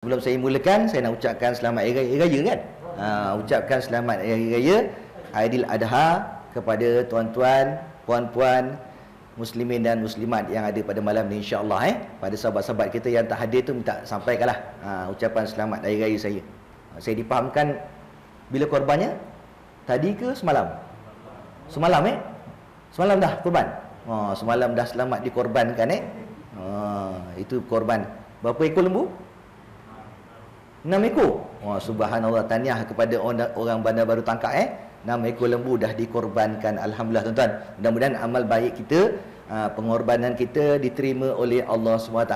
Sebelum saya mulakan, saya nak ucapkan selamat Hari Raya kan. Ucapkan selamat Hari Raya Aidil Adha kepada tuan-tuan, puan-puan, muslimin dan muslimat yang ada pada malam ni, insya-Allah. Pada sahabat-sahabat kita yang tak hadir tu, minta sampaikanlah ucapan selamat Hari Raya saya. Saya dipahamkan bila korbannya? Tadi ke semalam? Semalam Semalam dah korban. Semalam dah selamat dikorbankan itu korban. Berapa ekor lembu? 6 ekor. Subhanallah, tahniah kepada orang Bandar Baru Tangkak 6 ekor lembu dah dikorbankan. Alhamdulillah tuan-tuan. Mudah-mudahan amal baik kita, pengorbanan kita diterima oleh Allah SWT.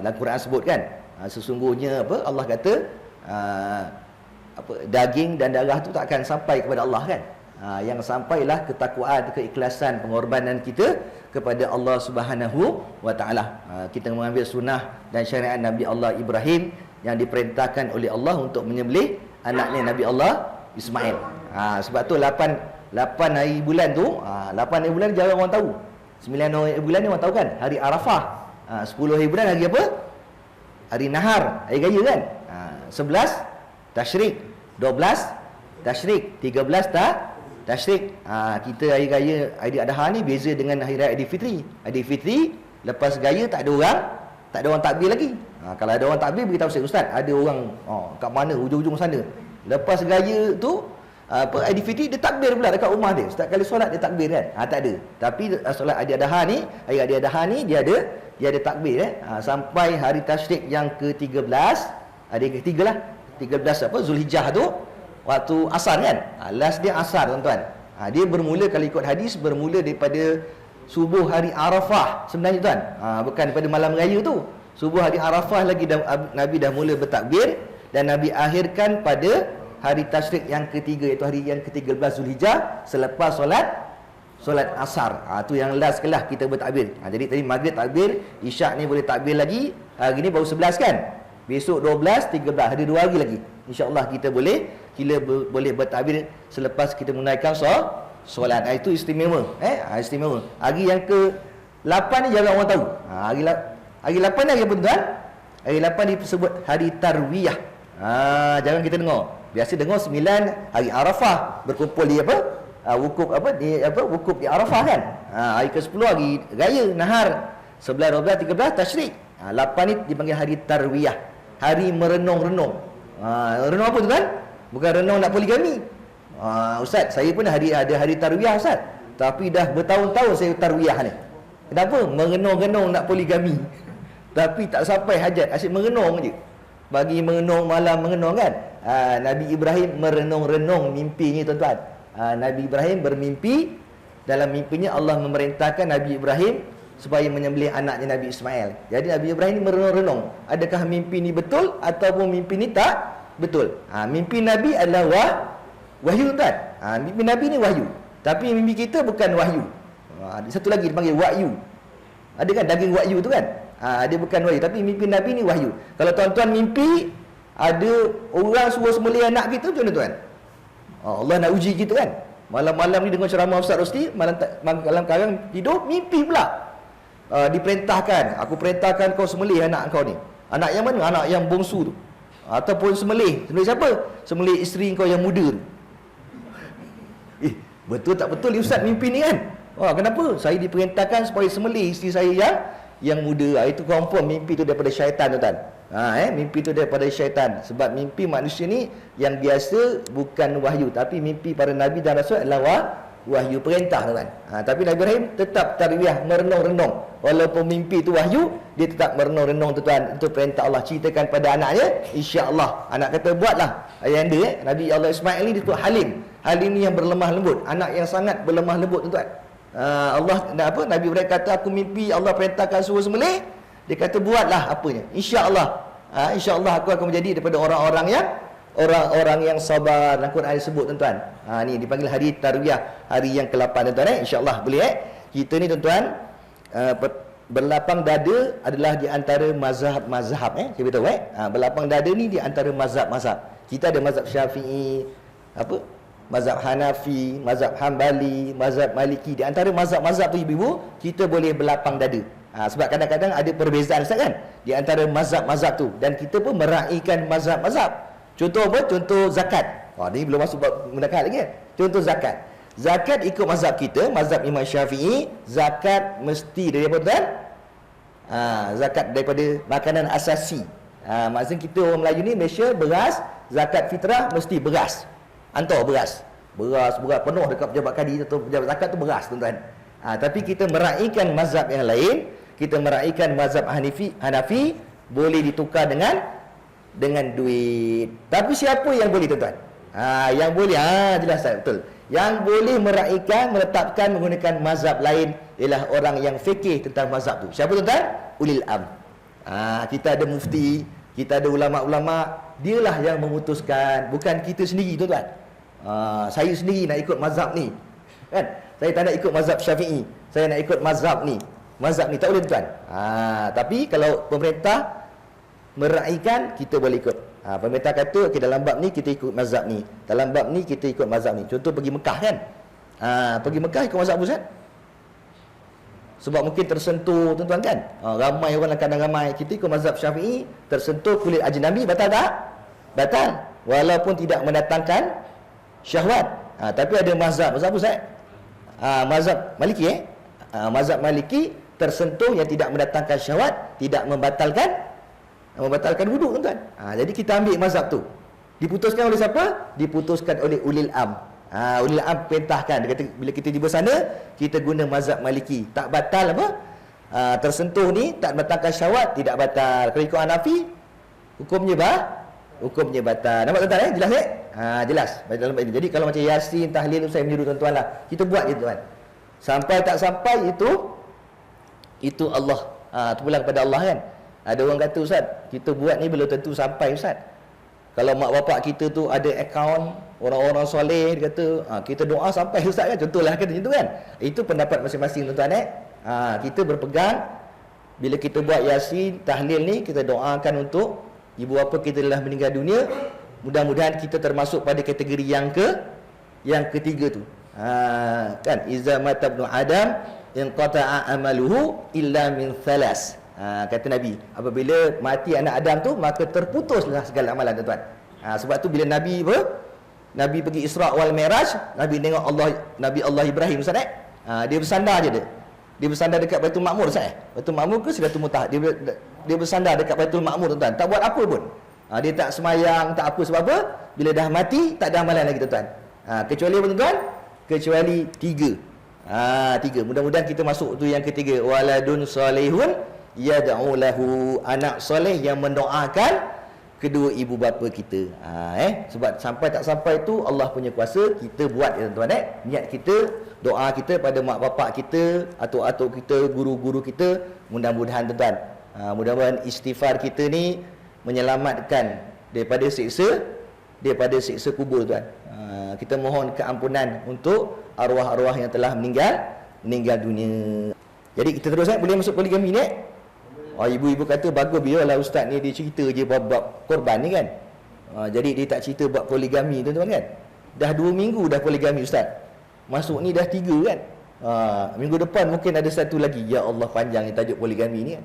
Dalam Quran sebut kan, sesungguhnya Allah kata daging dan darah tu tak akan sampai kepada Allah kan. Yang sampailah ketakwaan, keikhlasan, pengorbanan kita kepada Allah Subhanahu wa taala. Kita mengambil sunnah dan syariat Nabi Allah Ibrahim yang diperintahkan oleh Allah untuk menyembelih anaknya Nabi Allah Ismail. Sebab tu 8 hari bulan tu, 8 hari bulan jarang orang tahu. 9 hari bulan ni orang tahu kan, hari Arafah. 10 hari bulan hari apa? Hari Nahar, hari raya kan. 11 Tasyrik, 12 Tasyrik, 13 Tasyrik. Kita hari raya Aidil Adha ni beza dengan hari raya Aidilfitri. Aidilfitri lepas raya tak ada orang takbir lagi. Kalau ada orang takbir, beritahu saya, ustaz, ada orang kat mana ujung-ujung sana. Lepas raya tu Aidilfitri dia takbir pula dekat rumah dia. Setiap kali solat dia takbir kan. Tak ada. Tapi solat Aidil Adha ni, hari Aidil Adha ni dia ada takbir sampai hari Tasyrik yang ke-13. Ada yang ketiga lah, 13 Zulhijjah tu, waktu asar kan. Last dia asar tuan-tuan. Dia bermula, kalau ikut hadis, bermula daripada subuh hari Arafah sebenarnya tuan. Bukan pada malam raya tu. Subuh hari Arafah lagi Nabi dah mula bertakbir, dan Nabi akhirkan pada hari Tasyrik yang ketiga, iaitu hari yang ke-13 Zulhijjah, selepas solat asar. Tu yang last kelah kita bertakbir. Jadi tadi maghrib takbir, isyak ni boleh takbir lagi. Hari ni baru 11 kan. Besok 12, 13, ada 2 hari lagi. InsyaAllah kita boleh bertakbir selepas kita menunaikan solat. Itu istimewa. Istimewa. Hari yang ke-8 ni jarang orang tahu. Hari 8 ni hari apa tuan? Hari 8 disebut hari Tarwiyah. Jangan kita dengar. Biasa dengar 9 hari Arafah, berkumpul di wukuf di Arafah kan. Hari ke-10 hari raya Nahar, 11, 12, 13 Tasyrik. 8 ni dipanggil hari Tarwiyah, hari merenung-renung. Renung apa tu kan? Bukan renung nak poligami. Ustaz, saya pun ada hari Tarwiyah ustaz, tapi dah bertahun-tahun saya Tarwiyah ni. Kenapa? Merenung-renung nak poligami, tapi tak sampai hajat, asyik merenung je. Bagi merenung, malam merenung kan. Nabi Ibrahim merenung-renung mimpinya tuan-tuan. Nabi Ibrahim bermimpi. Dalam mimpinya Allah memerintahkan Nabi Ibrahim supaya menyembelih anaknya Nabi Ismail. Jadi Nabi Ibrahim ni merenung-renung, adakah mimpi ni betul ataupun mimpi ni tak betul. Mimpi Nabi adalah wahyu tuan. Mimpi Nabi ni wahyu, tapi mimpi kita bukan wahyu. Ada satu lagi dipanggil wahyu. Ada kan daging wahyu tu kan. Dia bukan wahyu, tapi mimpi Nabi ni wahyu. Kalau tuan-tuan mimpi ada orang suruh sembelih anak kita, macam mana tuan? Allah nak uji kita kan. Malam-malam ni dengar ceramah Ustaz Rosti, malam kadang tidur mimpi pula. Diperintahkan, aku perintahkan kau sembelih anak kau ni. Anak yang mana? Anak yang bongsu tu. Ataupun sembelih siapa? Sembelih isteri kau yang muda tu. Betul tak betul ni ustaz mimpi ni kan? Kenapa? Saya diperintahkan supaya sembelih isteri saya yang muda. Itu confirm mimpi tu daripada syaitan tuan. Mimpi tu daripada syaitan. Sebab mimpi manusia ni yang biasa bukan wahyu, tapi mimpi para nabi dan rasul adalah wahyu, perintah tuan. Tapi Nabi Ibrahim tetap tarwiyah, merenung-renung. Walaupun mimpi tu wahyu, dia tetap merenung-renung tuan. Itu perintah Allah, ceritakan pada anaknya, insya-Allah. Anak kata buatlah. Ayahanda Nabi Allah Ismail ni disebut Halim. Halim ni yang berlemah lembut, anak yang sangat berlemah lembut tuan. Nabi Ibrahim kata, aku mimpi Allah perintahkan suruh sembelih. Dia kata buatlah apanya, insya-Allah. Insya-Allah aku akan menjadi daripada orang-orang yang sabar. Dan Quran disebut tuan-tuan. Ni dipanggil hari Tarwiyah, hari yang ke-8 tuan-tuan. Insya-Allah boleh kita ni tuan-tuan, berlapang dada adalah di antara mazhab-mazhab kita beritahu berlapang dada ni di antara mazhab-mazhab. Kita ada mazhab Syafi'i, mazhab Hanafi, mazhab Hambali, mazhab Maliki. Di antara mazhab-mazhab tu ibu-ibu, kita boleh berlapang dada. Sebab kadang-kadang ada perbezaan Ustaz kan di antara mazhab-mazhab tu, dan kita pun meraihkan mazhab-mazhab. Contoh apa? Contoh zakat. Ni belum masuk menggunakan lagi kan. Contoh zakat. Zakat ikut mazhab kita, mazhab Imam Syafi'i, zakat mesti daripada tuan. Zakat daripada makanan asasi. Maksudnya kita orang Melayu ni Malaysia beras, zakat fitrah mesti beras. Hantar beras. Beras penuh dekat pejabat kadi atau pejabat zakat tu beras tuan-tuan. Tapi kita meraihkan mazhab yang lain, kita meraihkan mazhab Hanafi boleh ditukar dengan duit. Tapi siapa yang boleh tuan-tuan? Yang boleh, jelas betul. Yang boleh meraihkan, menetapkan menggunakan mazhab lain ialah orang yang fikih tentang mazhab tu. Siapa tuan-tuan? Ulil am. Kita ada mufti, kita ada ulama-ulama, dialah yang memutuskan, bukan kita sendiri tuan-tuan. Saya sendiri nak ikut mazhab ni, kan? Saya tak nak ikut mazhab Syafi'i, saya nak ikut mazhab ni. Mazhab ni tak boleh tuan. Tapi kalau pemerintah meraihkan, kita boleh ikut. Pemerintah kata okay, dalam bab ni kita ikut mazhab ni, dalam bab ni kita ikut mazhab ni. Contoh pergi Mekah kan, pergi Mekah ikut mazhab Ustaz, sebab mungkin tersentuh tuan-tuan kan. Ramai orang, kadang ramai, kita ikut mazhab Syafi'i, tersentuh kulit ajnabi, batal tak? Batal, walaupun tidak mendatangkan syahwat. Tapi ada mazhab apa Ustaz? Mazhab Maliki mazhab Maliki tersentuh yang tidak mendatangkan syahwat, tidak membatalkan wuduk tuan-tuan. Jadi kita ambil mazhab tu. Diputuskan oleh siapa? Diputuskan oleh ulil am. Ulil am perintahkan. Dia kata bila kita tiba sana, kita guna mazhab Maliki. Tak batal apa? Tersentuh ni tak mendatangkan syahwat, tidak batal. Kalau ikut Hanafi, hukumnya batal. Nampak tuan-tuan Jelas jelas dalam ini. Jadi kalau macam Yasin, tahlil, saya menyuruh tuan-tuan lah, kita buat je tuan. Sampai tak sampai itu Allah. Terpulang kepada Allah kan. Ada orang kata Ustaz, kita buat ni belum tentu sampai Ustaz. Kalau mak bapak kita tu ada akaun orang-orang soleh, dia kata kita doa sampai Ustaz kan. Contohlah kata macam tu kan. Itu pendapat masing-masing tuan-tuan Kita berpegang bila kita buat Yasin, tahlil ni, kita doakan untuk ibu bapa kita telah meninggal dunia. Mudah-mudahan kita termasuk pada kategori yang ketiga tu. Kan iza mata ibnu adam inqata'a amaluhu illa min thalas. Kata Nabi, apabila mati anak Adam tu, maka terputuslah segala amalan tuan-tuan. Sebab tu bila Nabi pergi Isra' wal Mi'raj, Nabi tengok Nabi Allah Ibrahim Ustaz dia bersandar je dia bersandar dekat Baitul Ma'mur Ustaz Baitul Ma'mur ke Sidratul Muntaha, dia bersandar dekat Baitul Ma'mur tuan-tuan. Tak buat apa pun. Dia tak semayang, tak apa. Sebab apa? Bila dah mati, tak ada amalan lagi tuan-tuan. Kecuali apa tuan-tuan? Kecuali tiga. Mudah-mudahan kita masuk tu yang ketiga. Waladun salihun yad'u lahu, anak soleh yang mendoakan kedua ibu bapa kita. Sebab sampai tak sampai tu Allah punya kuasa. Kita buat tuan-tuan niat kita, doa kita pada mak bapak kita, atuk-atuk kita, guru-guru kita. Mudah-mudahan tuan-tuan, mudah-mudahan istighfar kita ni menyelamatkan daripada siksa kubur tuan. Kita mohon keampunan untuk arwah-arwah yang telah meninggal dunia. Jadi kita terus boleh masuk poligami ni. Ibu-ibu kata bagus biarlah ustaz ni dia cerita je bab korban ni kan. Jadi dia tak cerita bab poligami tuan-tuan kan. Dah 2 minggu dah poligami ustaz. Masuk ni dah 3 kan. Minggu depan mungkin ada satu lagi. Ya Allah, panjang ni tajuk poligami ni kan.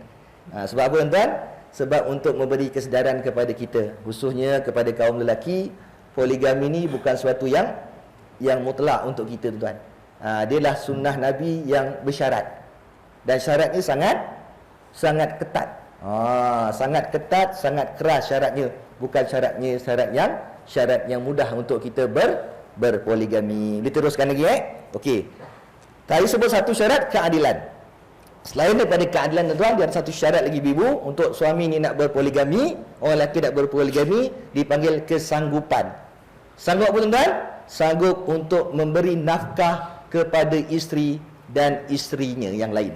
Sebab apa tuan-tuan? Sebab untuk memberi kesedaran kepada kita, khususnya kepada kaum lelaki, poligami ni bukan sesuatu yang mutlak untuk kita tuan-tuan. Dialah sunnah Nabi yang bersyarat. Dan syaratnya sangat ketat. Sangat ketat, sangat keras syaratnya. Bukan syarat yang mudah untuk kita berpoligami. Diteruskan lagi Okey. Tadi sebut satu syarat keadilan. Selain daripada keadilan tuan-tuan, dia ada satu syarat lagi ibu. Untuk suami ni nak berpoligami, orang lelaki nak berpoligami, dipanggil kesanggupan. Sanggup apa tuan-tuan? Sanggup untuk memberi nafkah kepada isteri dan isterinya yang lain.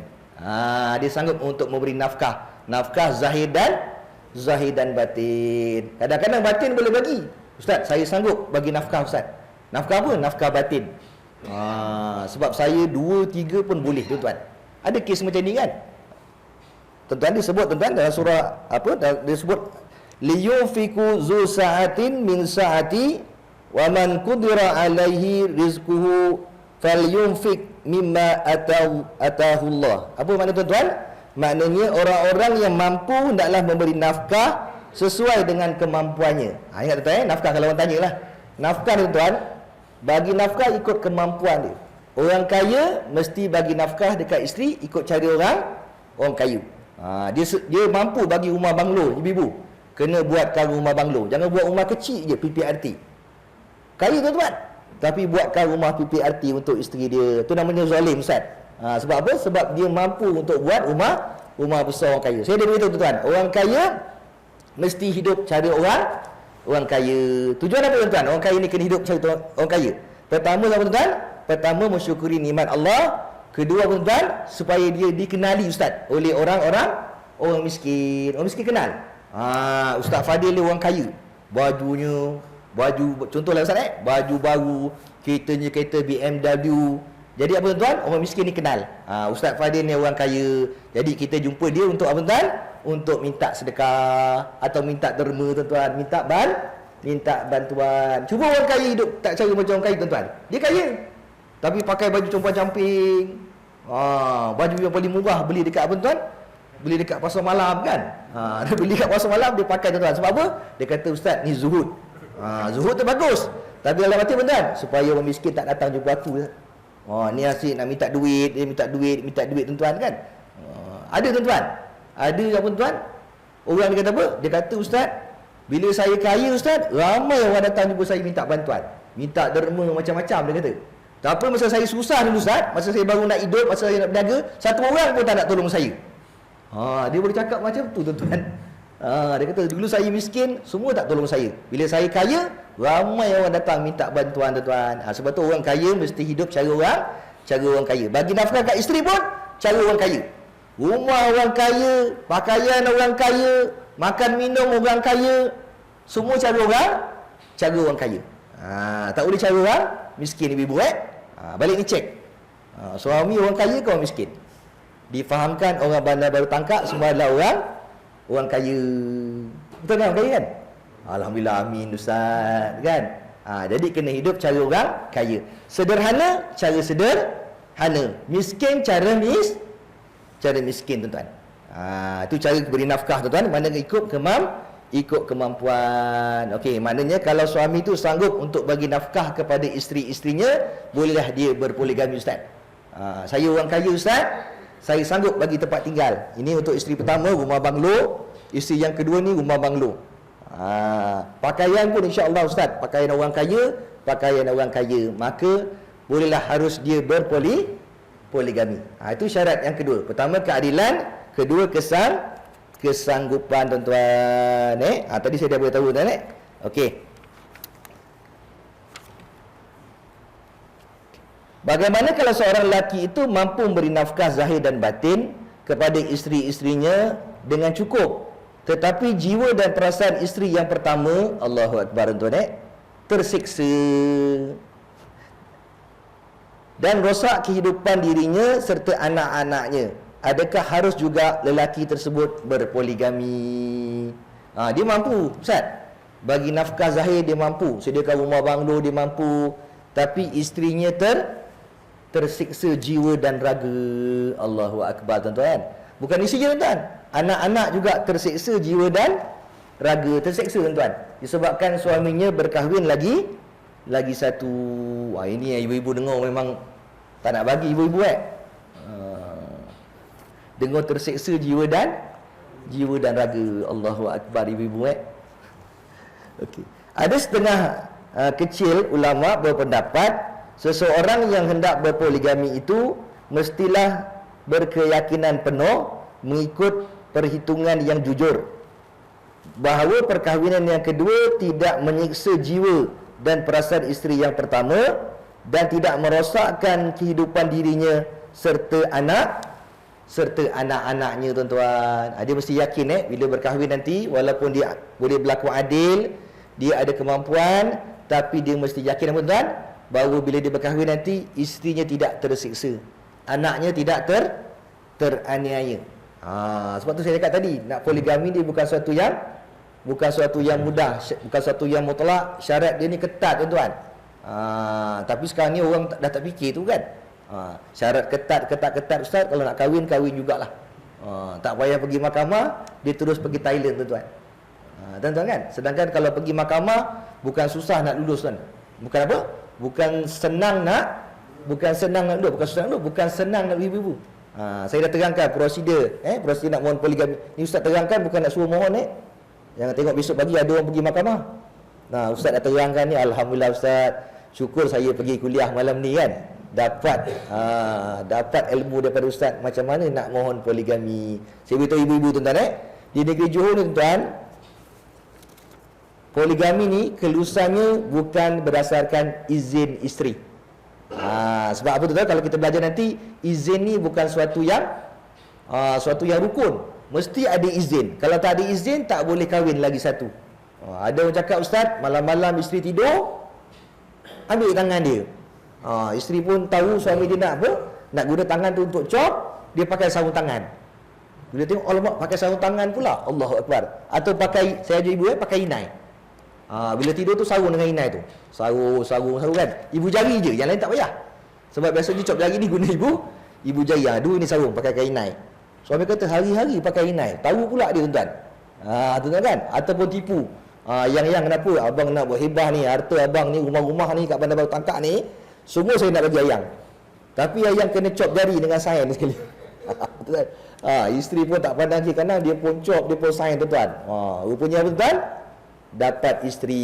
Dia sanggup untuk memberi nafkah zahir dan batin. Kadang-kadang batin boleh bagi. Ustaz, saya sanggup bagi nafkah Ustaz. Nafkah apa? Nafkah batin. Sebab saya 2-3 pun boleh tuan-tuan. Ada kes macam ni kan. Tuan-tuan disebut tuan-tuan dalam surah apa? Dia sebut liyunfiqu zu sa'atin min sa'ati wa man qudira alaihi rizquhu falyunfiq mimma atahu Allah. Apa makna tuan-tuan? Maknanya orang-orang yang mampu hendaklah memberi nafkah sesuai dengan kemampuannya. Ingat tuan, nafkah kalau orang tanyalah. Nafkah ni tuan, bagi nafkah ikut kemampuan dia. Orang kaya mesti bagi nafkah dekat isteri ikut cara orang kaya. Dia mampu bagi rumah banglo, ibu-ibu. Kena buatkan rumah banglo. Jangan buat rumah kecil je, PPRT. Kaya tuan-tuan, tapi buatkan rumah PPRT untuk isteri dia. Tu namanya zalim, Ustaz. Sebab apa? Sebab dia mampu untuk buat rumah besar orang kaya. Saya dah beritahu tuan-tuan, orang kaya mesti hidup cara orang kaya. Tujuan apa tuan-tuan? Orang kaya ni kena hidup cara orang kaya. Pertama apa tuan-tuan? Pertama mensyukuri nikmat Allah. Kedua tuan-tuan, supaya dia dikenali Ustaz oleh orang miskin. Orang miskin kenal. Ustaz Fadil ni orang kaya. Baju contohlah Ustaz baju baru, keretanya kereta BMW. Jadi apa tuan-tuan? Orang miskin ni kenal. Ustaz Fadil ni orang kaya. Jadi kita jumpa dia untuk apa tuan? Untuk minta sedekah atau minta derma tuan-tuan, minta bantuan. Cuba orang kaya hidup tak cara macam orang kaya tuan-tuan. Dia kaya tapi pakai baju compang-camping. Baju yang paling murah beli dekat apa tuan? Beli dekat pasar malam kan? Dia beli dekat pasar malam dia pakai tuan-tuan. Sebab apa? Dia kata ustaz ni zuhud. Zuhud tu bagus. Tapi dalam hati tuan-tuan, supaya orang miskin tak datang jumpa aku. Ni asyik nak minta duit, dia minta duit tuan-tuan kan? Ada tuan-tuan. Ada apa tuan? Orang dia kata apa? Dia kata ustaz, bila saya kaya ustaz, ramai orang datang jumpa saya minta bantuan, minta derma macam-macam dia kata. Tapi masa saya susah dulu ustaz, masa saya baru nak hidup, masa saya nak berniaga, satu orang pun tak nak tolong saya. Dia boleh cakap macam tu tuan-tuan. Dia kata dulu saya miskin, semua tak tolong saya. Bila saya kaya, ramai orang datang minta bantuan tuan-tuan. Sebab tu orang kaya mesti hidup cara orang kaya. Bagi nafkah kat isteri pun cara orang kaya. Rumah orang kaya, pakaian orang kaya, makan minum orang kaya, semua cara orang kaya. Tak boleh cara orang miskin ibu-ibu balik ni cek. Suami orang kaya ke orang miskin? Difahamkan orang bandar baru tangkap semua adalah orang kaya. Betul kan orang kaya kan? Alhamdulillah, amin ustaz kan? Jadi kena hidup cara orang kaya. Sederhana, cara sederhana. Miskin, cara miskin tuan-tuan. Itu cara beri nafkah tuan-tuan. Mana ikut kemampuan. Okey, maknanya kalau suami tu sanggup untuk bagi nafkah kepada isteri-isterinya, bolehlah dia berpoligami ustaz. Saya orang kaya ustaz, saya sanggup bagi tempat tinggal. Ini untuk isteri pertama rumah banglo, isteri yang kedua ni rumah banglo. Pakaian pun insya-Allah ustaz, pakaian orang kaya, maka bolehlah harus dia berpoligami. Itu syarat yang kedua. Pertama keadilan, kedua kesanggupan tuan-tuan. Tadi saya dah beritahu tuan Okey. Bagaimana kalau seorang lelaki itu mampu memberi nafkah zahir dan batin kepada isteri-isterinya dengan cukup, tetapi jiwa dan perasaan isteri yang pertama, Allahu Akbar tuan tersiksa dan rosak kehidupan dirinya serta anak-anaknya, adakah harus juga lelaki tersebut berpoligami? Dia mampu Ustaz, bagi nafkah zahir dia mampu, sediakan rumah banglo dia mampu, tapi isterinya tersiksa jiwa dan raga. Allahu Akbar tuan-tuan. Bukan isteri je tuan-tuan, anak-anak juga tersiksa jiwa dan raga, tersiksa tuan-tuan, disebabkan suaminya berkahwin lagi satu. Ini yang ibu-ibu dengar memang tak nak bagi ibu-ibu dengar tersiksa jiwa dan raga. Allahu Akbar ibu-ibu Okey. Ada setengah kecil ulama berpendapat seseorang yang hendak berpoligami itu mestilah berkeyakinan penuh mengikut perhitungan yang jujur bahawa perkahwinan yang kedua tidak menyiksa jiwa dan perasaan isteri yang pertama dan tidak merosakkan kehidupan dirinya serta anak-anaknya tuan-tuan. Dia mesti yakin bila berkahwin nanti, walaupun dia boleh berlaku adil, dia ada kemampuan, tapi dia mesti yakin tuan-tuan bahawa bila dia berkahwin nanti isterinya tidak tersiksa, anaknya tidak teraniaya. Sebab tu saya cakap tadi, nak poligami ni bukan suatu yang mudah, bukan suatu yang mutlak, syarat dia ni ketat tuan-tuan. Tapi sekarang ni orang dah tak fikir tu kan. Syarat ketat ustaz, kalau nak kahwin jugalah. Tak payah pergi mahkamah, dia terus pergi Thailand tuan-tuan. Tuan-tuan kan? Sedangkan kalau pergi mahkamah bukan susah nak lulus kan. Bukan apa? Bukan senang nak lulus, bukan senang nak ibu-ibu. Saya dah terangkan prosedur nak mohon poligami. Ni ustaz terangkan bukan nak suruh mohon Jangan tengok besok pagi ada orang pergi mahkamah. Ustaz dah terangkan ni, alhamdulillah ustaz. Syukur saya pergi kuliah malam ni kan. Dapat ilmu daripada ustaz macam mana nak mohon poligami. Saya beritahu ibu-ibu tuan-tuan di negeri Johor ni tuan, poligami ni kelusannya bukan berdasarkan izin isteri. Sebab apa tuan-tuan, kalau kita belajar nanti, izin ni bukan suatu yang rukun. Mesti ada izin. Kalau tak ada izin, tak boleh kahwin lagi satu. Ada orang cakap, ustaz, malam-malam isteri tidur, ambil tangan dia. Isteri pun tahu suami dia nak apa, nak guna tangan tu untuk cop, dia pakai sarung tangan. Bila tengok, alamak, pakai sarung tangan pula, Allahu Akbar. Atau pakai, saya ajar ibu pakai inai. Bila tidur tu sarung dengan inai tu. Sarung kan. Ibu jari je, yang lain tak payah. Sebab biasanya cop jari ni guna ibu jari. Dua ni sarung pakai inai. Suami kata hari-hari pakai inai. Tahu pula dia tuan-tuan. Tuan-tuan kan? Ataupun tipu. Yang kenapa abang nak buat hebah ni, harta abang ni, rumah-rumah ni kat Bandar Baru Tangkak ni, semua saya nak bagi ayang. Tapi ayang kena cop jari dengan sign sekali. Tuan-tuan. Isteri pun tak pandang kiri kanan, dia pun cop, dia pun sign tuan-tuan. Rupanya tuan-tuan, dapat isteri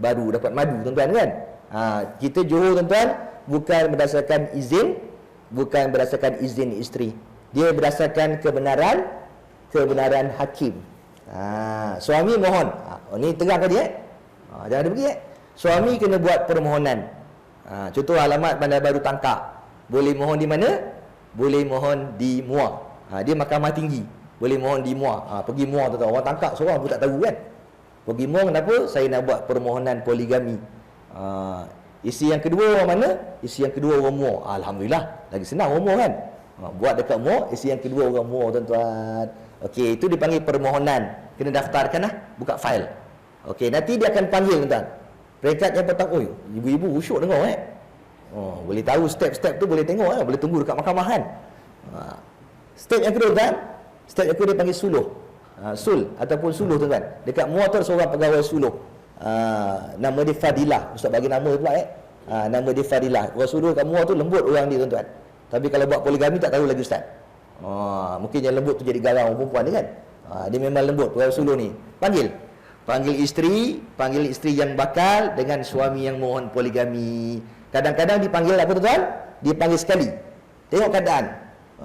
baru, dapat madu tuan-tuan kan. Kita Johor tuan-tuan bukan berdasarkan izin isteri. Dia berdasarkan kebenaran hakim. Suami mohon. Ni terang tadi jangan ada pergi Suami kena buat permohonan. Contoh alamat Bandar Baru Tangkak. Boleh mohon di mana? Boleh mohon di Muar. Dia mahkamah tinggi. Boleh mohon di Muar. Pergi Muar tuan-tuan. Orang Tangkak seorang pun tak tahu kan. Pergi Muar kenapa? Saya nak buat permohonan poligami. Isi yang kedua orang mana? Isi yang kedua orang Muar. Alhamdulillah, lagi senang orang Muar kan. Buat dekat Muar, isi yang kedua orang Muar tuan-tuan. Okey, itu dipanggil permohonan. Kena daftarkan buka fail. Okey, nanti dia akan panggil tuan-tuan. Peringkat yang pertama, ibu-ibu usyuk dengar boleh tahu step-step tu, boleh tengok boleh tunggu dekat mahkamah kan. Step yang kedua tuan, step yang kedua dia panggil suluh. Sul ataupun suluh tuan-tuan. Dekat Muar tu seorang pegawai suluh. Nama dia Fadilah. Ustaz bagi nama pula nama dia Fadilah. Orang suluh kat Muar tu lembut orang dia tuan-tuan. Tapi kalau buat poligami tak tahu lagi ustaz. Mungkin yang lembut tu jadi garang orang perempuan ni kan. Dia memang lembut orang suluh ni. Panggil isteri yang bakal dengan suami yang mohon poligami. Kadang-kadang dipanggil apa tuan-tuan? Dipanggil sekali. Tengok keadaan.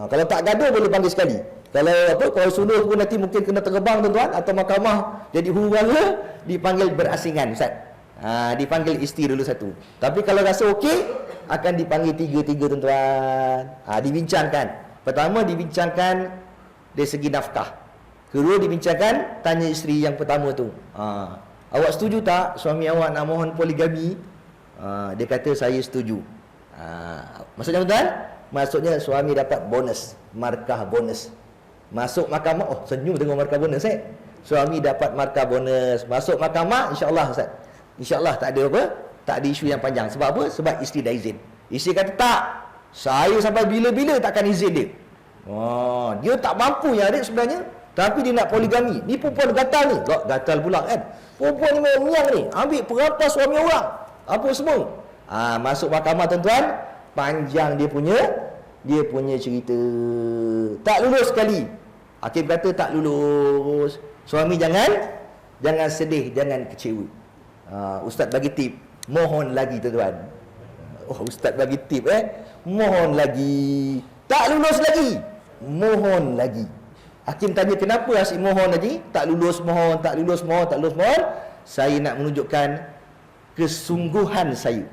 Kalau tak gaduh boleh panggil sekali. Kalau suluh pun nanti mungkin kena terbang tuan-tuan, atau mahkamah jadi huru-hara, dipanggil berasingan ustaz. Dipanggil isteri dulu satu. Tapi kalau rasa okey, akan dipanggil tiga tuan-tuan. Dibincangkan. Pertama dibincangkan dari segi nafkah. Kedua dibincangkan, tanya isteri yang pertama tu. Awak setuju tak suami awak nak mohon poligami? Dia kata saya setuju. Maksudnya tuan-tuan? Maksudnya suami dapat bonus, markah bonus. Masuk mahkamah, senyum tengok markah bonus Suami dapat markah bonus. Masuk mahkamah, insya-Allah ustaz. Insya-Allah tak ada apa? Tak ada isu yang panjang. Sebab apa? Sebab isteri dah izin. Isteri kata tak. Saya sampai bila-bila takkan izin dia. Dia tak mampu yang adik sebenarnya, tapi dia nak poligami. Ni perempuan gatal ni. Gatal pula kan. Perempuan ni memang miang ni. Ambil perampas suami orang. Apa semua. Masuk mahkamah tuan-tuan, panjang dia punya cerita. Tak lulus sekali. Hakim kata tak lulus. Suami jangan sedih, jangan kecewa. Ustaz bagi tip, mohon lagi tuan-tuan. Ustaz bagi tip mohon lagi. Tak lulus lagi, mohon lagi. Hakim tanya kenapa asyik mohon lagi? Tak lulus mohon. Saya nak menunjukkan kesungguhan saya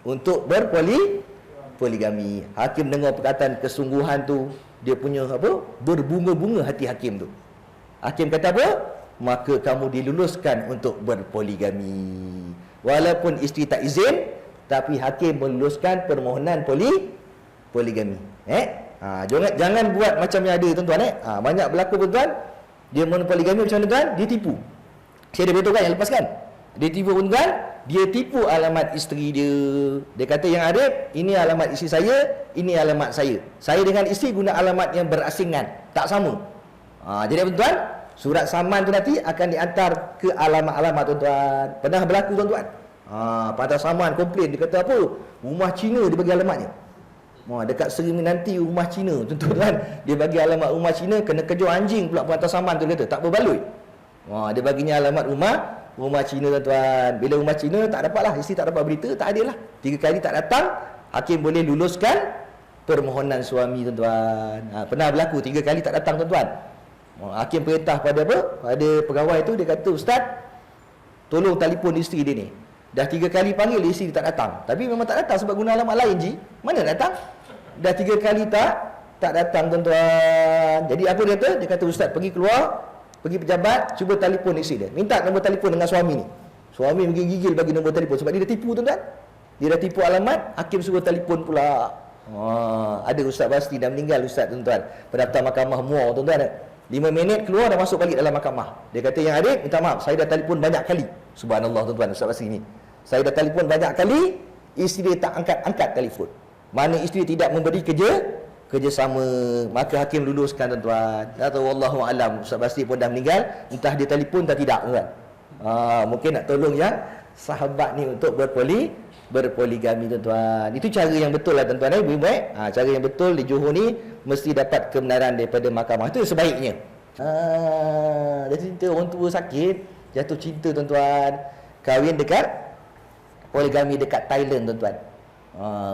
untuk poligami. Hakim dengar perkataan kesungguhan tu, dia punya berbunga-bunga hati hakim tu. Hakim kata apa? Maka kamu diluluskan untuk berpoligami. Walaupun isteri tak izin, tapi hakim meluluskan permohonan poligami. Jangan buat macam yang ada tuan-tuan. Banyak berlaku tuan-tuan, dia mohon poligami macam mana tuan? Dia tipu. Saya dah beritahu kan yang lepas kan? Dia tipu tuan, dia tipu alamat isteri dia. Dia kata yang Arif, ini alamat isteri saya, ini alamat saya. Saya dengan isteri guna alamat yang berasingan, tak sama. Jadi tuan, surat saman tu nanti akan diantar ke alamat-alamat tuan-tuan. Pernah berlaku tuan-tuan. Pada saman komplain, dia kata apa? Rumah Cina dia bagi alamatnya. Dekat Seri Menanti rumah Cina tuan-tuan. Dia bagi alamat rumah Cina, kena kejar anjing pula pengantar saman tu, kata tak berbaloi. Dia baginya alamat rumah Cina tuan-tuan. Bila rumah Cina tak dapatlah, isteri tak dapat berita, tak adil lah. 3 kali tak datang, hakim boleh luluskan permohonan suami tuan-tuan. Pernah berlaku 3 kali tak datang tuan-tuan. Hakim perintah pada apa? Pada pegawai tu, dia kata, Ustaz, tolong telefon isteri dia ni. Dah 3 kali panggil, isteri dia tak datang. Tapi memang tak datang sebab guna alamat lain je. Mana datang? Dah 3 kali tak datang tuan-tuan. Jadi apa dia kata? Dia kata, Ustaz pergi keluar, pergi pejabat, cuba telefon isteri dia. Minta nombor telefon dengan suami ni. Suami gigil bagi nombor telefon sebab dia dah tipu tuan-tuan. Dia dah tipu alamat, hakim suruh telefon pula. Ada Ustaz Basti dah meninggal Ustaz tuan-tuan. Pendaftar mahkamah Muar tuan-tuan. 5 minit keluar dah masuk balik dalam mahkamah. Dia kata, yang Arif, minta maaf, saya dah telefon banyak kali. Subhanallah tuan-tuan, Ustaz Basti ni. Saya dah telefon banyak kali, isteri dia tak angkat-angkat telefon. Mana isteri tidak memberi kerjasama, maka hakim luluskan tuan-tuan. Atau wallahu alam, Ustaz Basti pun dah meninggal, entah dia telefon atau tidak tuan. Mungkin nak tolong yang sahabat ni untuk berpoligami tuan-tuan. Itu cara yang betul lah tuan-tuan. Baik. Cara yang betul di Johor ni mesti dapat kebenaran daripada mahkamah. Itu sebaiknya. Jadi cinta orang tua sakit, jatuh cinta tuan-tuan, kahwin dekat poligami dekat Thailand tuan-tuan.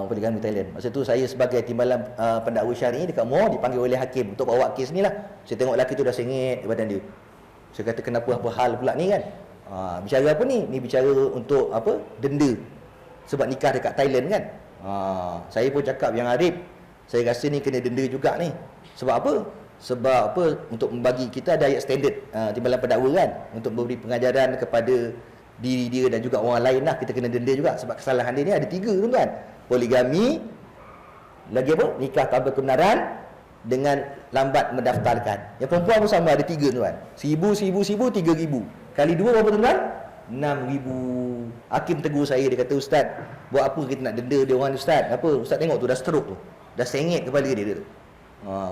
Poligami Thailand. Masa tu saya sebagai timbalan pendakwa syar'i dekat Muar dipanggil oleh hakim untuk bawa kes ni lah. Saya tengok lelaki tu dah sengit di badan dia. Saya kata kenapa, apa hal pula ni kan? Bicara apa ni? Ni bicara untuk apa? Denda. Sebab nikah dekat Thailand kan. Saya pun cakap yang Arif, saya rasa ni kena denda juga ni. Sebab apa? Sebab apa? Untuk membagi kita ada ayat standard timbalan pendakwa kan, untuk memberi pengajaran kepada diri dia dan juga orang lain lah. Kita kena denda juga sebab kesalahan dia ni ada 3 tuan-tuan. Poligami, lagi apa? Nikah tanpa kebenaran, dengan lambat mendaftarkan. Yang perempuan pun sama, ada 3 tuan. 1,000, 3,000. Kali 2 berapa tuan-tuan? 6,000. Hakim tegur saya, dia kata, Ustaz, buat apa kita nak denda dia orang ni Ustaz? Apa? Ustaz tengok tu dah stroke tu. Dah sengit kepala dia tu.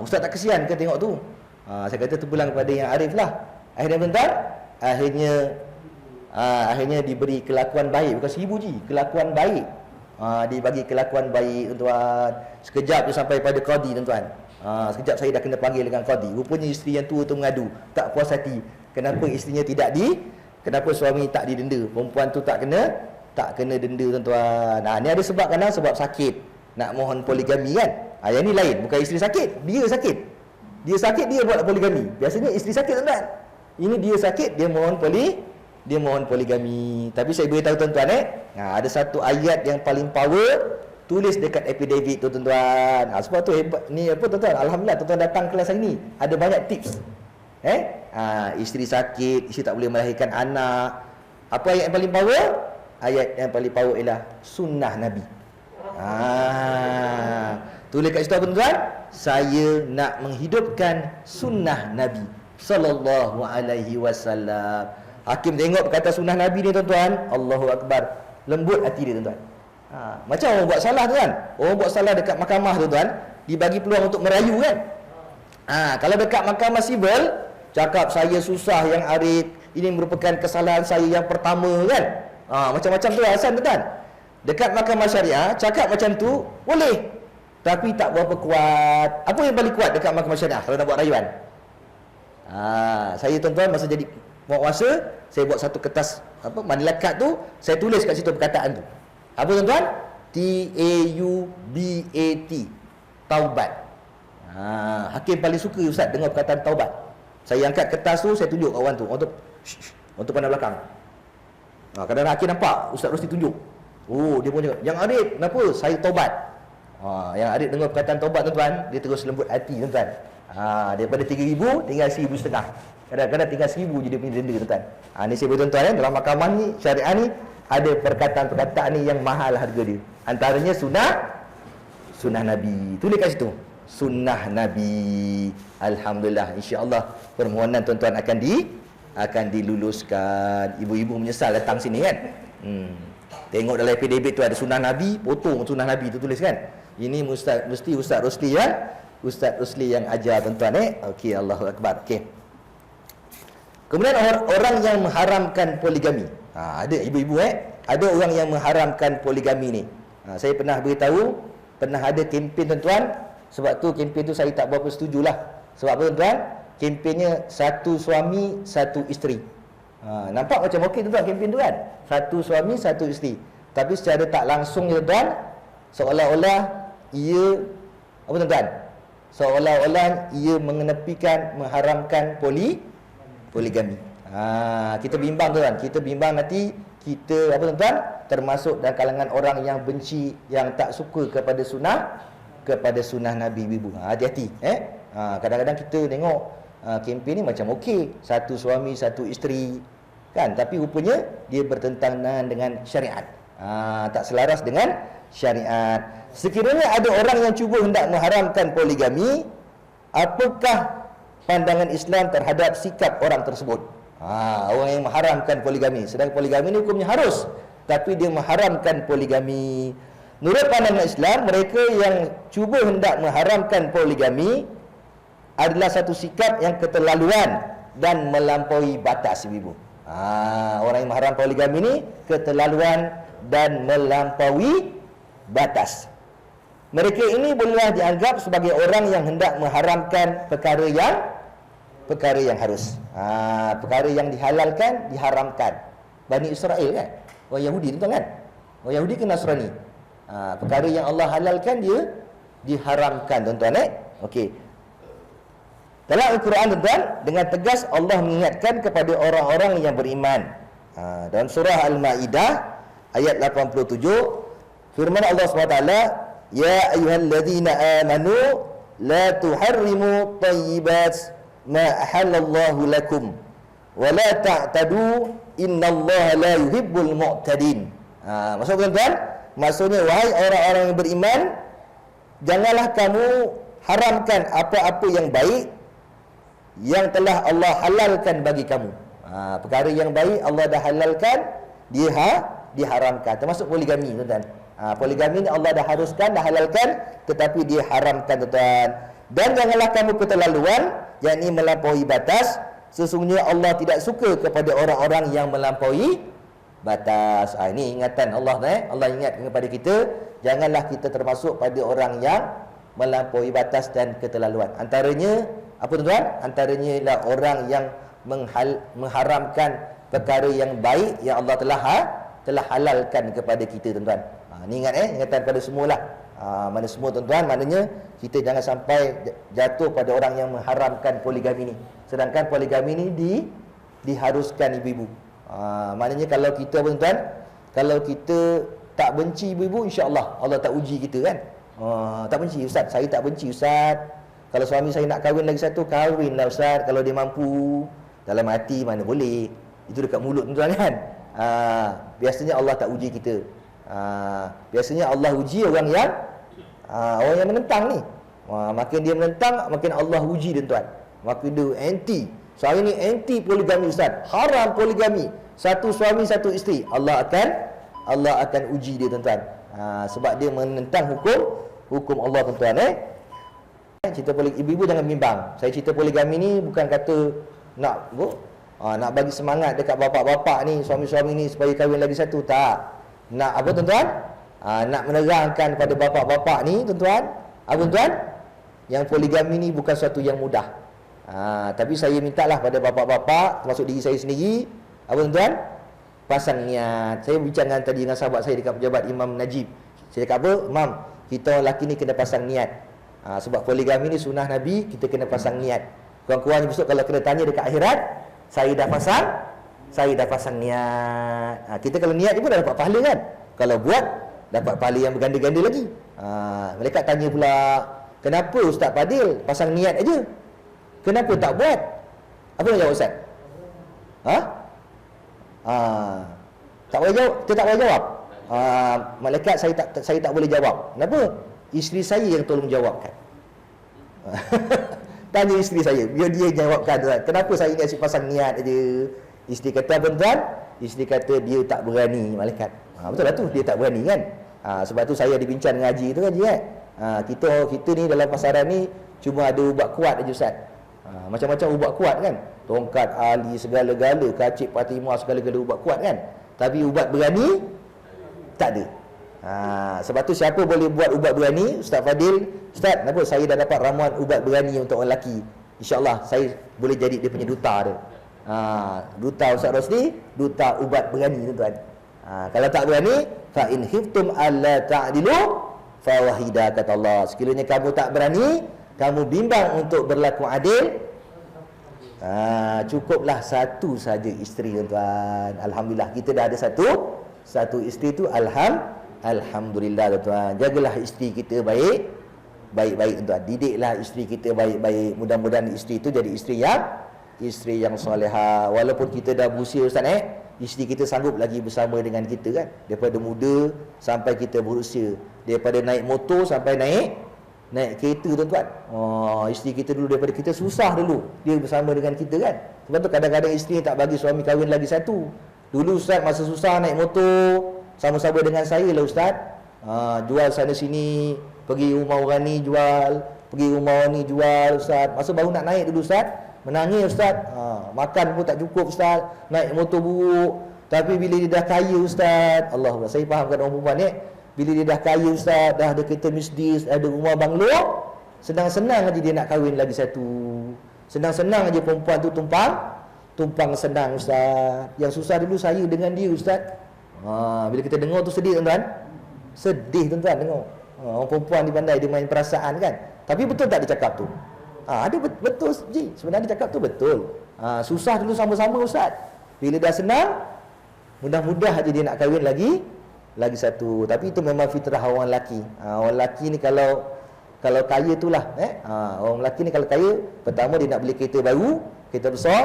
Ustaz tak kesian ke tengok tu? Saya kata terpulang kepada yang Arif lah. Akhirnya tuan-tuan, akhirnya diberi kelakuan baik. Bukan 1,000 je, kelakuan baik. Dibagi kelakuan baik tuan-tuan. Sekejap dia sampai pada qadi tuan-tuan. Sekejap saya dah kena panggil dengan qadi. Rupanya isteri yang tua tu mengadu, tak puas hati. Kenapa isterinya kenapa suami tak didenda? Perempuan tu tak kena denda tuan-tuan. Ni ada sebab kan? Sebab sakit. Nak mohon poligami kan? Yang ni lain, bukan isteri sakit, dia sakit. Dia sakit, dia buat poligami. Biasanya isteri sakit tuan-tuan. Ini dia sakit, dia mohon poligami. Tapi saya beritahu tuan-tuan ada satu ayat yang paling power, tulis dekat affidavit tu tuan-tuan. Sebab tu hebat ni apa tuan-tuan. Alhamdulillah tuan-tuan datang kelas hari ni ada banyak tips. Isteri sakit, isteri tak boleh melahirkan anak. Apa ayat yang paling power? Ayat yang paling power ialah sunnah Nabi. Tulis kat situ apa tuan-tuan? Saya nak menghidupkan sunnah Nabi sallallahu alaihi wasallam. Hakim tengok perkataan sunnah Nabi ni tuan-tuan, Allahu Akbar, lembut hati dia tuan-tuan. Macam orang buat salah tuan. Orang buat salah dekat mahkamah tuan-tuan, dibagi peluang untuk merayu kan. Kalau dekat mahkamah sivil, cakap saya susah yang Arif, ini merupakan kesalahan saya yang pertama kan. Macam-macam tu alasan tuan-tuan. Dekat mahkamah syariah, cakap macam tu boleh, tapi tak berapa kuat. Apa yang paling kuat dekat mahkamah syariah kalau nak buat rayuan? Saya tuan-tuan masa jadi penguasa, saya buat satu kertas manila card tu, saya tulis kat situ perkataan tu. Apa tuan-tuan? Taubat. Taubat. Hakim paling suka Ustaz dengar perkataan taubat. Saya angkat kertas tu, saya tunjuk kat orang tu. Orang tu pandang belakang. Kadang-kadang hakim nampak Ustaz Rosti tunjuk. Dia pun cakap, yang Arif, kenapa? Saya taubat. Yang Arif dengar perkataan taubat tuan-tuan, dia terus lembut hati tuan-tuan. Daripada 3,000 tinggal 1,500. Kadang-kadang tinggal 1,000 je dia punya denda tuan-tuan. Ni saya beritahu tuan-tuan dalam mahkamah ni, syariah ni ada perkataan-perkataan ni yang mahal harga dia. Antaranya sunnah Nabi. Tulis kat situ, sunnah Nabi. Alhamdulillah, insya-Allah permohonan tuan-tuan akan akan diluluskan. Ibu-ibu menyesal datang sini kan. Tengok dalam PDB tu ada sunnah Nabi, potong sunnah Nabi tu tulis kan. Ini mesti Ustaz Rosli yang ajar tuan-tuan Okey, Allahu Akbar. Okey. Kemudian orang yang mengharamkan poligami. Ada ibu-ibu ada orang yang mengharamkan poligami ni. Saya pernah beritahu, pernah ada kempen tuan-tuan. Sebab tu kempen tu saya tak berapa setujulah. Sebab apa tuan-tuan? Kempennya satu suami, satu isteri. Nampak macam okey tuan-tuan kempen tu kan? Satu suami, satu isteri. Tapi secara tak langsung tuan-tuan, seolah-olah ia apa tuan-tuan? Seolah-olah ia mengenepikan, mengharamkan poligami. Kita bimbang tuan, kita bimbang nanti kita apa tuan-tuan termasuk dalam kalangan orang yang benci, yang tak suka kepada sunnah Nabi ibu. Hati-hati kadang-kadang kita tengok kempen ni macam okey, satu suami satu isteri kan, tapi rupanya dia bertentangan dengan syariat. Tak selaras dengan syariat. Sekiranya ada orang yang cuba hendak mengharamkan poligami, apakah pandangan Islam terhadap sikap orang tersebut? Orang yang mengharamkan poligami. Sedangkan poligami ni hukumnya harus, tapi dia mengharamkan poligami. Menurut pandangan Islam, mereka yang cuba hendak mengharamkan poligami adalah satu sikap yang keterlaluan dan melampaui batas ibu. Orang yang mengharamkan poligami ni keterlaluan dan melampaui batas. Mereka ini bolehlah dianggap sebagai orang yang hendak mengharamkan perkara yang harus. Perkara yang dihalalkan, diharamkan. Bani Israel kan? Orang Yahudi tuan kan? Orang Yahudi ke Nasrani? Perkara yang Allah halalkan, dia diharamkan tuan-tuan Okey. Dalam Al-Quran tuan-tuan, dengan tegas Allah mengingatkan kepada orang-orang yang beriman. Dalam surah Al-Maidah ayat 87, firman Allah SWT, ya ayyuhalladzina amanu la tuharrimu thayyibat ma ahallallahu lakum wa la ta'tadu innallaha la yuhibbul mu'tadin. Maksud tuan-tuan, maksudnya wahai orang-orang yang beriman, janganlah kamu haramkan apa-apa yang baik yang telah Allah halalkan bagi kamu. Perkara yang baik Allah dah halalkan, dia diharamkan. Termasuk poligami tuan-tuan. Poligami ni Allah dah haruskan, dah halalkan, tetapi dia haramkan tuan-tuan. Dan janganlah kamu keterlaluan, yakni melampaui batas. Sesungguhnya Allah tidak suka kepada orang-orang yang melampaui batas. Ini ingatan Allah Allah ingatkan kepada kita, janganlah kita termasuk pada orang yang melampaui batas dan keterlaluan. Antaranya apa tuan-tuan? Antaranya ialah orang yang mengharamkan perkara yang baik yang Allah telah halalkan kepada kita tuan-tuan. Ni ingat ingatan pada semualah. Mana semua tuan-tuan, maknanya kita jangan sampai jatuh pada orang yang mengharamkan poligami ni. Sedangkan poligami ni diharuskan ibu-ibu. Maknanya kalau kita tuan-tuan, kalau kita tak benci ibu-ibu, insya-Allah Allah tak uji kita kan. Tak benci ustaz, saya tak benci ustaz. Kalau suami saya nak kahwin lagi satu, kahwinlah ustaz kalau dia mampu. Dalam hati mana boleh. Itu dekat mulut tuan-tuan kan. Biasanya Allah tak uji kita. Biasanya Allah uji orang yang menentang ni. Makin dia menentang, makin Allah uji tuan-tuan. Makin dia anti. Saya ni anti poligami ustaz. Haram poligami. Satu suami satu isteri. Allah akan uji dia tuan-tuan. Sebab dia menentang hukum Allah tuan-tuan Cerita poligami, ibu-ibu jangan bimbang. Saya cerita poligami ni bukan kata nak bagi semangat dekat bapak-bapak ni, suami-suami ni supaya kahwin lagi satu. Tak. Nak apa tuan-tuan? Nak menerangkan pada bapak-bapak ni tuan-tuan, apa tuan? Yang poligami ni bukan sesuatu yang mudah. Tapi saya mintalah pada bapak-bapak, termasuk diri saya sendiri, apa tuan-tuan? Pasang niat. Saya bincang tadi dengan sahabat saya dekat pejabat Imam Najib. Saya cakap apa? Imam, kita orang lelaki ni kena pasang niat. Sebab poligami ni sunnah Nabi, kita kena pasang niat. Kurang-kurangnya besok kalau kena tanya dekat akhirat, saya dah pasang niat. Kita kalau niat pun dah dapat pahala kan. Kalau buat, dapat pahala yang berganda-ganda lagi. Mereka tanya pula, kenapa Ustaz Fadil pasang niat aja? Kenapa tak buat? Apa nak jawab Ustaz? Tak boleh jawab. Kita tak boleh jawab. Malaikat saya tak boleh jawab. Kenapa? Isteri saya yang tolong jawabkan. Tanya isteri saya, biar dia jawabkan tuan. Kenapa saya ni asyik pasang niat aja? Isteri kata apa tuan? Isteri kata dia tak berani malaikat. Betul lah tu, dia tak berani kan. Sebab tu saya ada bincang dengan Haji tu kan, kan? Kita ni dalam pasaran ni cuma ada ubat kuat aja Ustaz. Macam-macam ubat kuat kan. Tongkat Ali segala-gala, kacip Fatimah segala-gala ubat kuat kan. Tapi ubat berani tak ada. Sebab tu siapa boleh buat ubat berani? Ustaz Fadil, Ustaz, kenapa saya dah dapat ramuan ubat berani untuk orang lelaki? InsyaAllah saya boleh jadi dia punya duta dia. Duta Ustaz Rosli, duta ubat berani tuan. Kalau tak berani, fa in khiftum alla ta'dilu fa wahida, kata Allah. Sekiranya kamu tak berani, kamu bimbang untuk berlaku adil, cukuplah satu saja isteri tuan. Alhamdulillah kita dah ada satu isteri tu. Alhamdulillah tuan. Jagalah isteri kita baik-baik tuan. Didiklah isteri kita baik-baik. Mudah-mudahan isteri itu jadi isteri yang solehah. Walaupun kita dah berusia Ustaz, isteri kita sanggup lagi bersama dengan kita kan. Daripada muda sampai kita berusia, daripada naik motor sampai naik kereta tuan-tuan. Isteri kita dulu, daripada kita susah dulu, dia bersama dengan kita kan. Sebab tu kadang-kadang isteri tak bagi suami kahwin lagi satu. Dulu Ustaz masa susah naik motor sama-sama dengan saya lah Ustaz. Jual sana sini, pergi rumah orang ni jual, pergi rumah orang ni jual Ustaz. Masa baru nak naik dulu Ustaz, menangis Ustaz. Makan pun tak cukup Ustaz, naik motor buruk. Tapi bila dia dah kaya Ustaz, Allah, saya fahamkan orang perempuan ni, bila dia dah kaya Ustaz, dah ada kereta Mercedes, ada rumah banglo, senang-senang aja dia nak kahwin lagi satu. Senang-senang aja perempuan tu tumpang senang Ustaz. Yang susah dulu saya dengan dia Ustaz. Bila kita dengar tu sedih tuan-tuan. Sedih tuan-tuan dengar. Orang perempuan ni pandai, dia main perasaan kan. Tapi betul tak dia cakap tu? Ada betul Ji. Sebenarnya dia cakap tu betul. Susah dulu sama-sama Ustaz. Bila dah senang, mudah-mudah aja dia nak kahwin lagi satu. Tapi itu memang fitrah orang lelaki. Orang lelaki ni kalau kaya itulah orang lelaki ni kalau kaya, pertama dia nak beli kereta baru, kereta besar.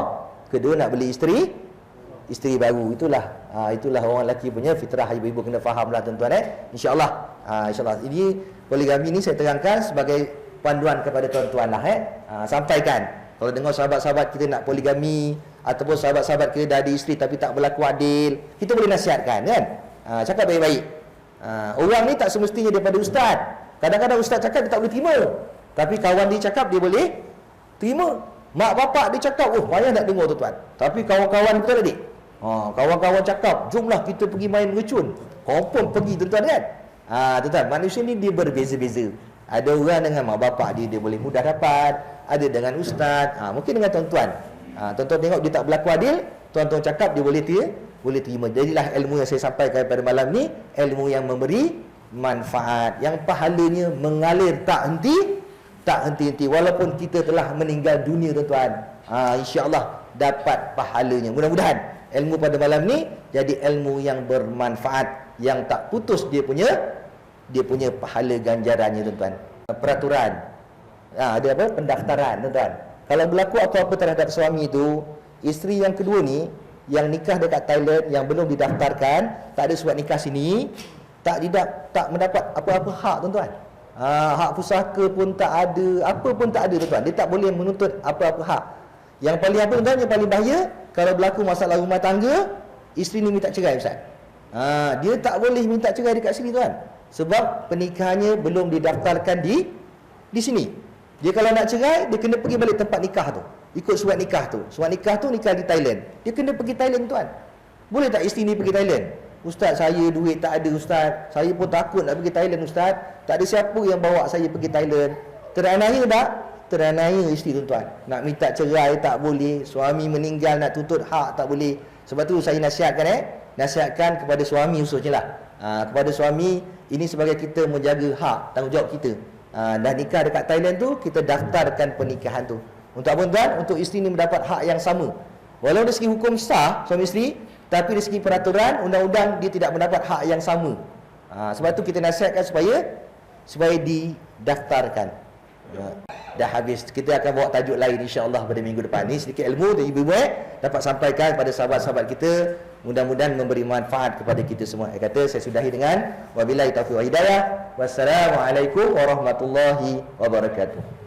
Kedua nak beli isteri baru. Itulah orang lelaki punya fitrah. Ibu-ibu kena fahamlah tuan-tuan InsyaAllah. InsyaAllah. Ini poligami ni saya terangkan sebagai panduan kepada tuan-tuan lah sampaikan. Kalau dengar sahabat-sahabat kita nak poligami, ataupun sahabat-sahabat kita dah ada isteri tapi tak berlaku adil, kita boleh nasihatkan kan. Cakap baik-baik. Orang ni tak semestinya daripada ustaz. Kadang-kadang ustaz cakap dia tak boleh terima, tapi kawan dia cakap dia boleh terima. Mak bapak dia cakap, payah nak dengar tuan-tuan. Tapi kawan-kawan betul adik. Kawan-kawan cakap, jomlah kita pergi main mercun. Confirm pergi tuan-tuan kan. Tuan-tuan, manusia ni dia berbeza-beza. Ada orang dengan mak bapak dia boleh mudah dapat. Ada dengan ustaz. Mungkin dengan tuan-tuan. Tuan-tuan tengok dia tak berlaku adil, tuan-tuan cakap dia boleh terima. Jadilah ilmu yang saya sampaikan pada malam ni, ilmu yang memberi manfaat, yang pahalanya mengalir tak henti-henti walaupun kita telah meninggal dunia tuan-tuan. InsyaAllah dapat pahalanya. Mudah-mudahan ilmu pada malam ni jadi ilmu yang bermanfaat, yang tak putus dia punya pahala ganjarannya tuan-tuan. Peraturan, ada apa? Pendaftaran tuan-tuan. Kalau berlaku apa-apa terhadap suami itu, isteri yang kedua ni yang nikah dekat Thailand, yang belum didaftarkan, tak ada surat nikah sini, tak mendapat apa-apa hak tuan-tuan. Hak pusaka pun tak ada, apa pun tak ada tuan-tuan. Dia tak boleh menuntut apa-apa hak. Yang paling apa tuan-tuan, yang paling bahaya, kalau berlaku masalah rumah tangga, isteri ni minta cerai Ustaz. Dia tak boleh minta cerai dekat sini tuan, sebab pernikahannya belum didaftarkan di sini. Dia kalau nak cerai, dia kena pergi balik tempat nikah tu, ikut surat nikah tu. Surat nikah tu nikah di Thailand, dia kena pergi Thailand tuan. Boleh tak isteri ni pergi Thailand? Ustaz, saya duit tak ada Ustaz, saya pun takut nak pergi Thailand Ustaz, tak ada siapa yang bawa saya pergi Thailand. Teranaya tak? Teranaya isteri tuan-tuan. Nak minta cerai tak boleh, suami meninggal nak tuntut hak tak boleh. Sebab tu saya nasihatkan kepada suami khususnya lah. Kepada suami, ini sebagai kita menjaga hak, tanggungjawab kita. Dah nikah dekat Thailand tu, kita daftarkan pernikahan tu. Untuk apa tuan? Untuk isteri ni mendapat hak yang sama. Walau dari segi hukum sah suami isteri, tapi dari segi peraturan undang-undang dia tidak mendapat hak yang sama. Sebab tu kita nasihatkan supaya didaftarkan. Dah habis. Kita akan bawa tajuk lain insya-Allah pada minggu depan. Ni sedikit ilmu dari ibu-ibu dapat sampaikan kepada sahabat-sahabat kita. Mudah-mudahan memberi manfaat kepada kita semua. Saya sudahi dengan wabillahi taufiq wa hidayah. Wassalamualaikum warahmatullahi wabarakatuh.